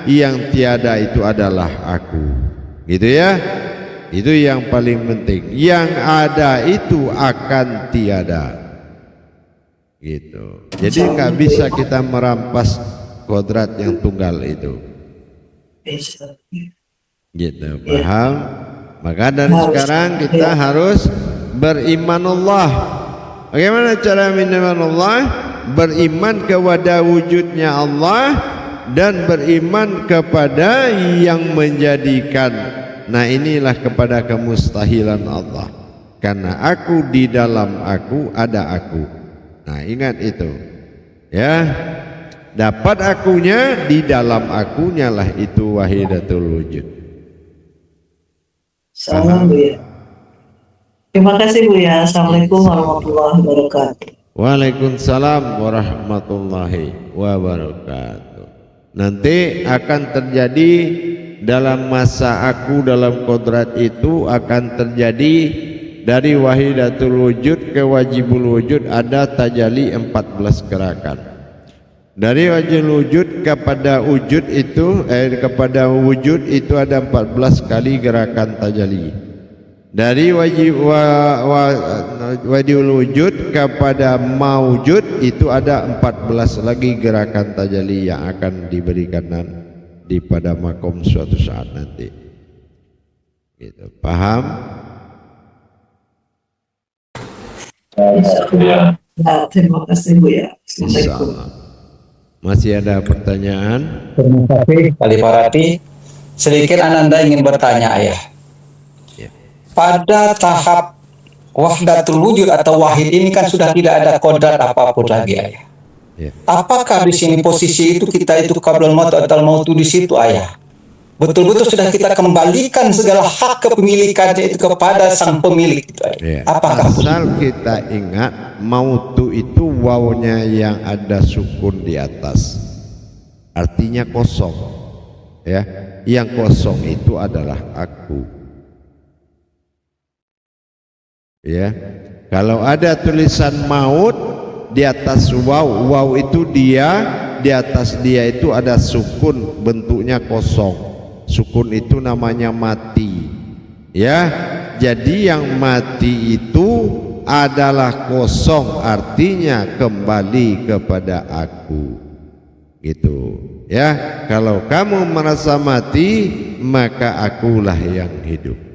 yang tiada itu adalah aku, gitu ya. Itu yang paling penting. Yang ada itu akan tiada, gitu. Jadi nggak bisa kita merampas kodrat yang tunggal itu, gitu. Paham? Maka dari sekarang kita harus beriman Allah. Bagaimana cara beriman Allah? Beriman kepada wujudnya Allah dan beriman kepada yang menjadikan. Nah, inilah kepada kemustahilan Allah. Karena aku di dalam aku ada aku. Nah, ingat itu. Ya. Dapat akunya di dalam akunya lah itu wahidatul wujud. Salam Buya. Terima kasih Buya. Assalamualaikum warahmatullahi wabarakatuh. Waalaikumsalam warahmatullahi wabarakatuh. Nanti akan terjadi dalam masa aku dalam kodrat itu akan terjadi dari wahidatul wujud ke wajibul wujud ada tajalli 14 gerakan. Dari wajibul wujud kepada wujud itu kepada wujud itu ada 14 kali gerakan tajalli. Dari wajibul wujud kepada maujud itu ada 14 lagi gerakan tajalli yang akan diberikan di pada makom suatu saat nanti. Gitu. Paham? Ya, terima kasih Buya. Assalamualaikum. Masih ada pertanyaan? Terima kasih Kali Parati. Sedikit Ananda ingin bertanya Ayah. Pada tahap wahdatul wujud atau wahid ini kan sudah tidak ada kodrat apapun lagi Ayah. Ya. Apakah di sini posisi itu kita itu qablal maut atau mautu di situ Ayah? Betul-betul sudah kita kembalikan segala hak kepemilikannya itu kepada sang pemilik itu Ayah. Ya. Apakah asal kita ingat mautu itu wawnya yang ada sukun di atas, artinya kosong. Ya, yang kosong itu adalah aku. Ya, kalau ada tulisan maut di atas waw itu dia, di atas dia itu ada sukun bentuknya kosong. Sukun itu namanya mati. Ya, jadi yang mati itu adalah kosong, artinya kembali kepada aku. Gitu. Ya, kalau kamu merasa mati, maka akulah yang hidup.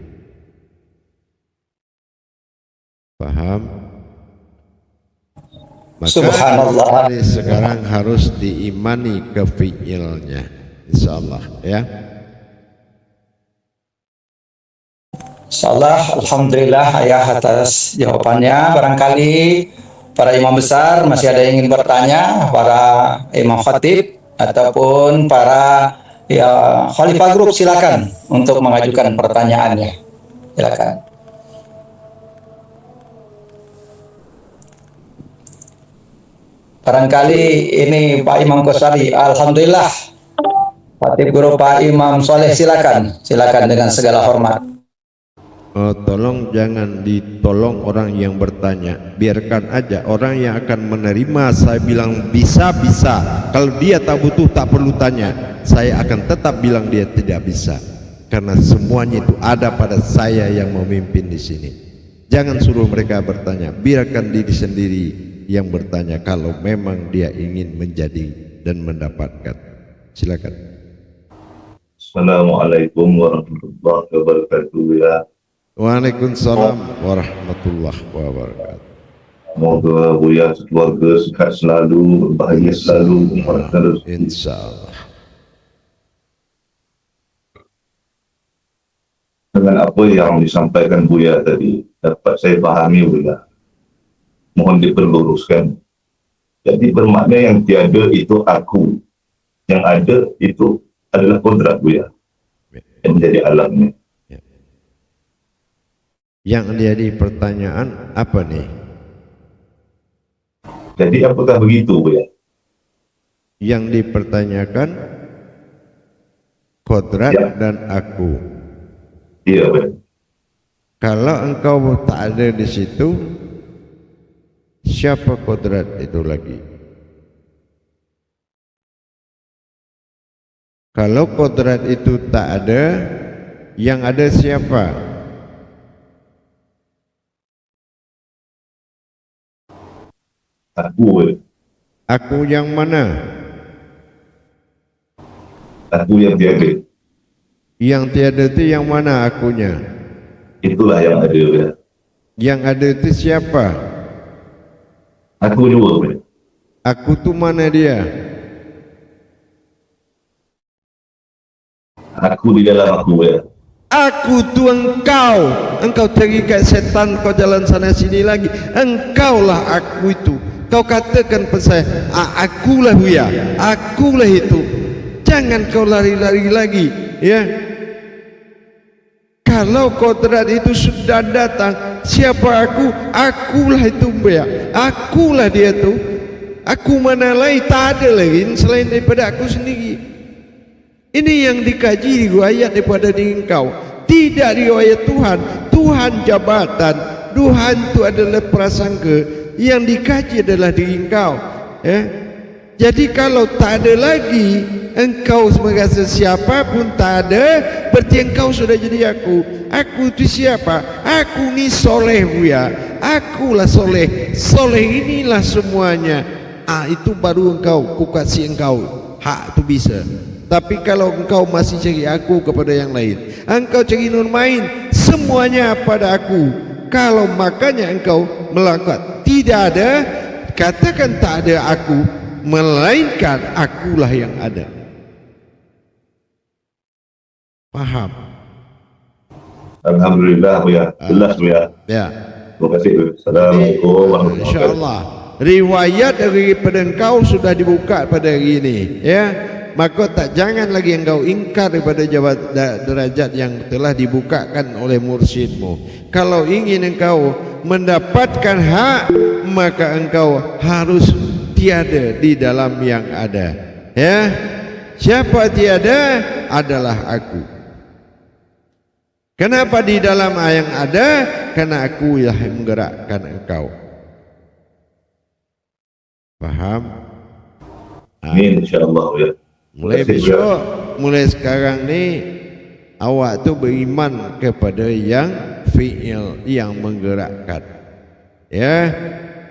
Paham? Maka Subhanallah. sekarang harus diimani ke fi'ilnya, insyaallah ya. Insyaallah, alhamdulillah Ayah atas jawabannya. Barangkali para imam besar masih ada yang ingin bertanya, para imam khatib ataupun para khalifah grup, silakan untuk mengajukan pertanyaannya. Silakan. Barangkali ini Pak Imam Qasari. Alhamdulillah. Khatib Guru Pak Imam Soleh, silakan dengan segala hormat. Tolong jangan ditolong orang yang bertanya, biarkan aja orang yang akan menerima. Saya bilang bisa. Kalau dia tak butuh tak perlu tanya, saya akan tetap bilang dia tidak bisa, karena semuanya itu ada pada saya yang memimpin di sini. Jangan suruh mereka bertanya, biarkan diri sendiri yang bertanya kalau memang dia ingin menjadi dan mendapatkan. Silakan. Assalamualaikum warahmatullahi wabarakatuh ya. Waalaikumsalam warahmatullahi wabarakatuh. Semoga Buya keluarga sehat selalu, bahagia selalu, insyaallah. Dengan apa yang disampaikan Buya tadi dapat saya pahami Buya. Mohon diperluruskan. Jadi bermakna yang tiada itu aku, yang ada itu adalah kodrat Buya yang menjadi alamnya. Yang jadi pertanyaan apa nih? Jadi apakah begitu Buya? Yang dipertanyakan kodrat dan aku. Iya Buya. Kalau engkau tak ada di situ, Siapa kodrat itu lagi? Kalau kodrat itu tak ada, yang ada siapa? Aku, Aku yang mana? aku yang tiada. Yang tiada itu yang mana akunya? Itulah yang ada. Ya. Yang ada itu siapa? Aku juga. Ya. Aku tu mana dia? Aku di dalam aku. Ya. Aku tu engkau. Engkau cari kat setan, kau jalan sana sini lagi. Engkaulah aku itu. Kau katakan pada saya, akulah Buya, akulah itu. Jangan kau lari-lari lagi, ya. Kalau kodrat itu sudah datang, siapa aku? Akulah itu Buya, akulah dia tu. Aku mana lain, tak ada lagi selain daripada aku sendiri. Ini yang dikaji riwayat daripada diri engkau, tidak riwayat Tuhan. Tuhan jabatan, Tuhan itu adalah prasangka, yang dikaji adalah diri engkau. Jadi kalau tak ada lagi, engkau merasa siapa pun tak ada, berarti engkau sudah jadi aku. Aku itu siapa? Aku ni soleh Buya, akulah soleh. Soleh inilah semuanya. Itu baru engkau, ku kasih engkau hak tu bisa. Tapi kalau engkau masih cari aku kepada yang lain, engkau cari nur main, semuanya pada aku. Kalau makanya engkau melakukan tidak ada, katakan tak ada aku, melainkan akulah yang ada. Faham? Alhamdulillah Buya. Jelas Buya. Ya. Terima kasih. Assalamualaikum warahmatullahi wabarakatuh. InsyaAllah riwayat daripada engkau sudah dibuka pada hari ini, ya. Maka tak jangan lagi engkau ingkar daripada derajat yang telah dibukakan oleh mursyidmu. Kalau ingin engkau mendapatkan hak, maka engkau harus tiada di dalam yang ada, ya. Siapa tiada? Adalah aku. Kenapa di dalam yang ada? Karena aku yang menggerakkan engkau. Faham? Amin insyaallah ya. Mulai besok, mulai sekarang ni awak tu beriman kepada yang fi'il, yang menggerakkan, ya.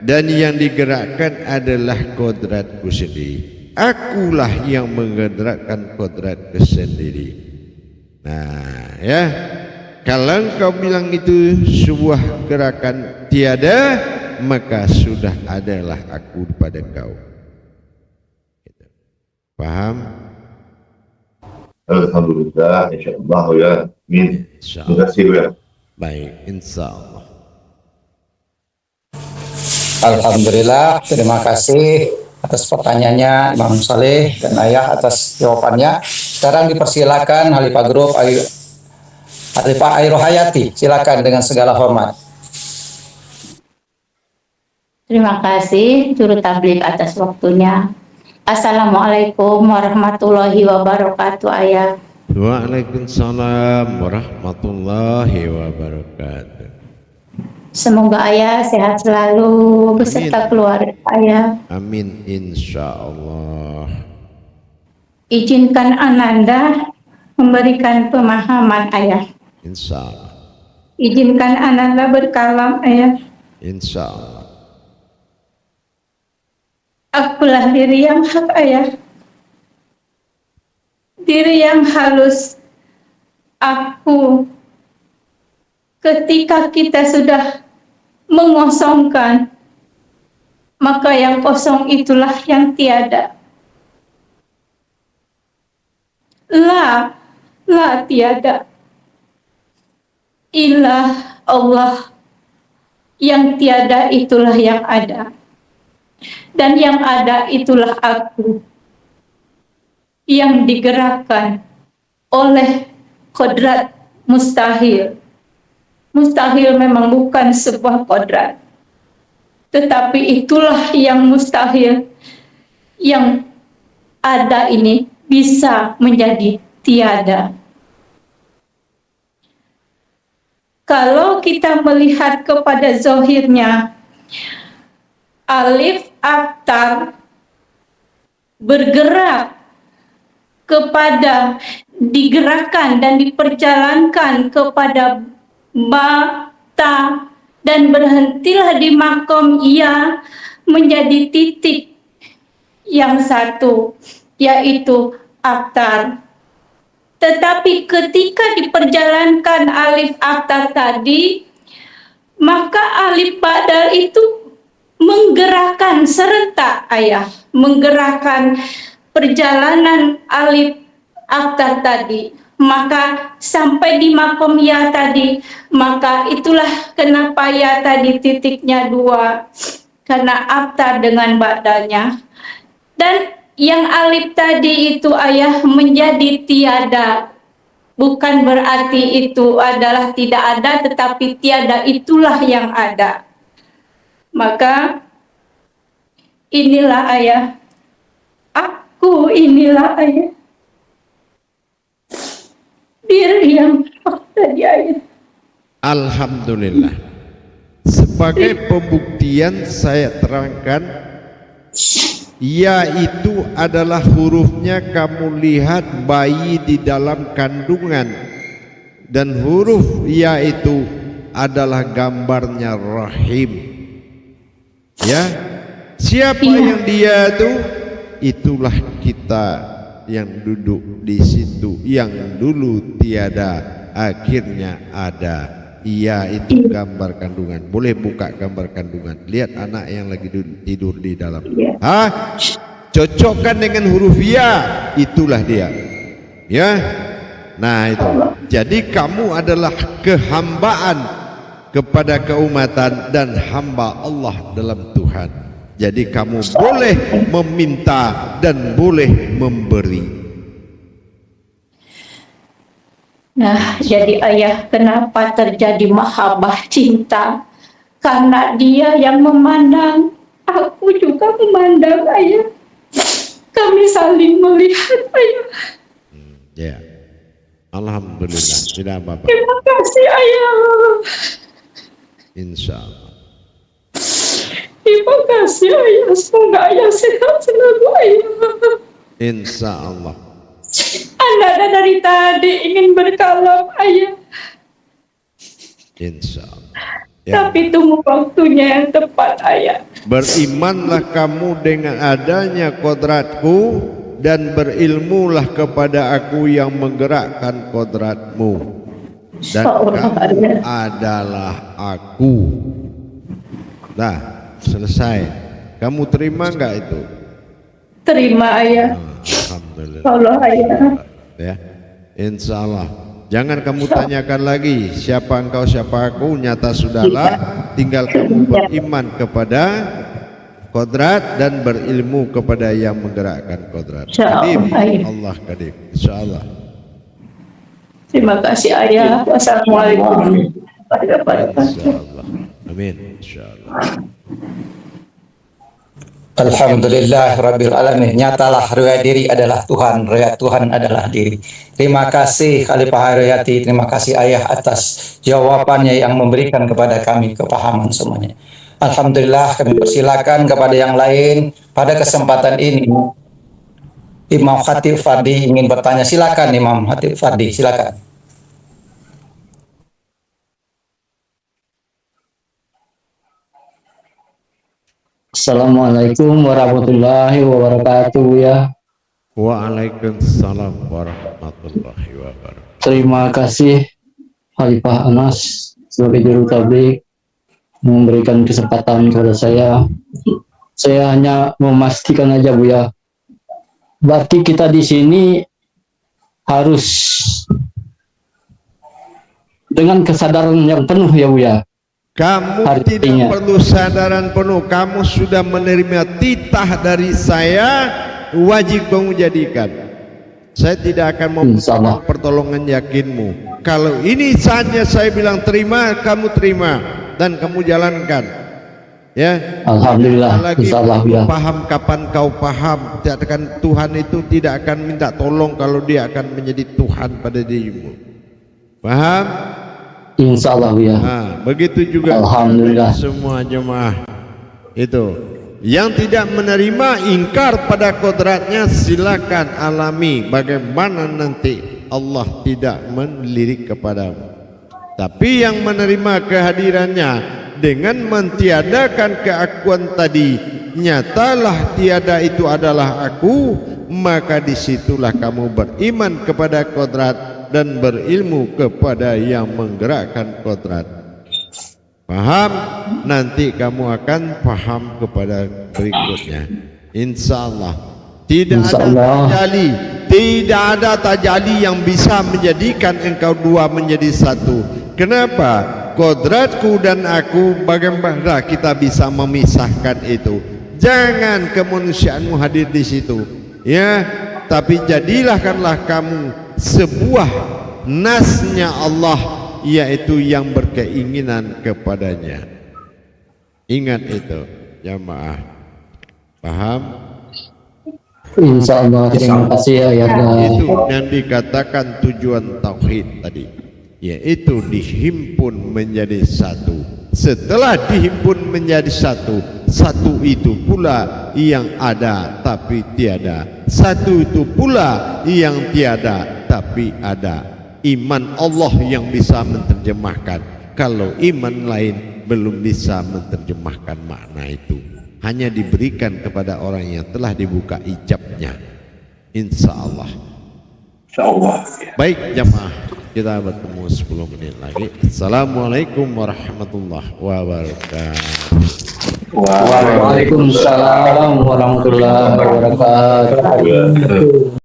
Dan yang digerakkan adalah kodratku sendiri. Akulah yang menggerakkan kodratku sendiri. Nah, ya. Kalau kau bilang itu sebuah gerakan tiada, maka sudah adalah aku pada kau. Faham? Alhamdulillah insyaallah ya. Amin. Terima kasih ya. Baik, insyaallah. Alhamdulillah, terima kasih atas pertanyaannya Imam Saleh dan Ayah atas jawabannya. Sekarang dipersilakan Halifah Group Halifah Airohayati, silakan dengan segala hormat. Terima kasih Juru Tabligh atas waktunya. Assalamualaikum warahmatullahi wabarakatuh, Ayah. Waalaikumsalam warahmatullahi wabarakatuh. Semoga Ayah sehat selalu beserta keluarga Ayah. Amin insyaallah. Izinkan Ananda memberikan pemahaman Ayah. Insyaallah. Izinkan Ananda berkalam Ayah. Insyaallah. Akulah diri yang hak Ayah. Diri yang halus. Aku. Ketika kita sudah mengosongkan, maka yang kosong itulah yang tiada. La tiada. Ilah Allah. Yang tiada itulah yang ada. Dan yang ada itulah aku, yang digerakkan oleh kodrat mustahil. Mustahil memang bukan sebuah kodrat, tetapi itulah yang mustahil, yang ada ini bisa menjadi tiada. Kalau kita melihat kepada zahirnya, alif aktar bergerak kepada digerakkan dan diperjalankan kepada ba, ta, dan berhentilah di makom ia menjadi titik yang satu, yaitu aktar. Tetapi ketika diperjalankan alif aktar tadi, maka alif badal itu menggerakkan serentak ayah, menggerakkan perjalanan alif aktar tadi, maka sampai di makom ya tadi, maka itulah kenapa ya tadi titiknya 2, karena aktar dengan badalnya. Dan yang alif tadi itu ayah menjadi tiada, bukan berarti itu adalah tidak ada, tetapi tiada itulah yang ada. Maka inilah ayah, aku inilah ayah, diri yang tadi ayah. Alhamdulillah. Sebagai pembuktian saya terangkan, ya itu adalah hurufnya kamu lihat bayi di dalam kandungan, dan huruf ya itu adalah gambarnya rahim. Ya, siapa yang dia itu? Itulah kita yang duduk di situ, yang dulu tiada, akhirnya ada. Iya, itu gambar kandungan. Boleh buka gambar kandungan. Lihat anak yang lagi tidur di dalam. Cocokkan dengan huruf ya, itulah dia. Ya. Nah, itu. Jadi kamu adalah kehambaan kepada keumatan dan hamba Allah dalam Tuhan. Jadi kamu boleh meminta dan boleh memberi. Nah, jadi ayah, kenapa terjadi mahabbah cinta? Karena dia yang memandang, aku juga memandang ayah. Kami saling melihat ayah. Ya, alhamdulillah, tidak apa-apa. Terima kasih ayah. Insya Allah. Terima kasih ayah. Semoga ayah sehat selalu ayah. Insya Allah. Anda dari tadi ingin berkalam ayah, Insya Allah. Ya. tapi tunggu waktunya yang tepat ayah. Berimanlah kamu dengan adanya kodratku, dan berilmulah kepada aku yang menggerakkan kodratmu, dan kamu adalah aku. Nah, selesai. Kamu terima enggak itu? Terima ayah. Alhamdulillah. Allah ayah. Ya, insya Allah. Jangan kamu tanyakan lagi siapa engkau siapa aku, nyata sudahlah. Tinggal kamu beriman kepada kodrat dan berilmu kepada yang menggerakkan kodrat. Qadim, Allah qadim. Insya Allah. Terima kasih ayah. Wassalamualaikum warahmatullahi wabarakatuh. Insya Allah. Amin. Insya Allah. Alhamdulillah Rabbil Alamin. Nyatalah riwayat diri adalah Tuhan, riwayat Tuhan adalah diri. Terima kasih Khalifah Haryati, terima kasih ayah atas jawabannya yang memberikan kepada kami kepahaman semuanya. Alhamdulillah, kami persilakan kepada yang lain pada kesempatan ini. Imam Khatib Fardi ingin bertanya, silakan Imam Khatib Fardi, silakan. Assalamualaikum warahmatullahi wabarakatuh ya. Waalaikumsalam warahmatullahi wabarakatuh. Terima kasih Khalifah Anas sebagai juru tabligh memberikan kesempatan kepada saya. Saya hanya memastikan aja Bu ya. Berarti kita di sini harus dengan kesadaran yang penuh ya Bu ya. Kamu Artinya, tidak perlu sadaran penuh. Kamu sudah menerima titah dari saya, wajib kamu jadikan. Saya tidak akan memotong pertolongan yakinmu. Kalau ini saatnya saya bilang terima, kamu terima dan kamu jalankan. Ya. Alhamdulillah. Lagi Insyaallah ya. paham kapan kau paham. Tuhan itu tidak akan minta tolong kalau dia akan menjadi Tuhan pada dirimu. Paham? Insya Allah ya. Nah, begitu juga Alhamdulillah. semua jemaah itu Yang tidak menerima, ingkar pada kodratnya, silakan alami bagaimana nanti Allah tidak melirik kepadamu. Tapi yang menerima kehadirannya dengan mentiadakan keakuan tadi, nyatalah tiada itu adalah aku, maka disitulah kamu beriman kepada kodrat dan berilmu kepada yang menggerakkan kodrat. Paham? Nanti kamu akan paham kepada berikutnya, insyaallah. Tidak ada tajali, tidak ada tajali yang bisa menjadikan engkau dua menjadi satu. Kenapa? Kodratku dan aku, bagaimana kita bisa memisahkan itu? Jangan kemanusiaanmu hadir di situ, ya. Tapi jadilah kamu sebuah nasnya Allah, yaitu yang berkeinginan kepadanya. Ingat itu, jamaah. Paham? Insyaallah. Terima kasih ayatnya. Itu yang dikatakan tujuan tauhid tadi, yaitu dihimpun menjadi satu. Setelah dihimpun menjadi satu, satu itu pula yang ada tapi tiada, satu itu pula yang tiada tapi ada. Iman Allah yang bisa menerjemahkan, kalau iman lain belum bisa menerjemahkan makna itu. Hanya diberikan kepada orang yang telah dibuka ijabnya, insyaallah. Insyaallah. Baik jamaah, kita bertemu 10 menit lagi. Assalamualaikum warahmatullahi wabarakatuh. Waalaikumsalam warahmatullahi wabarakatuh.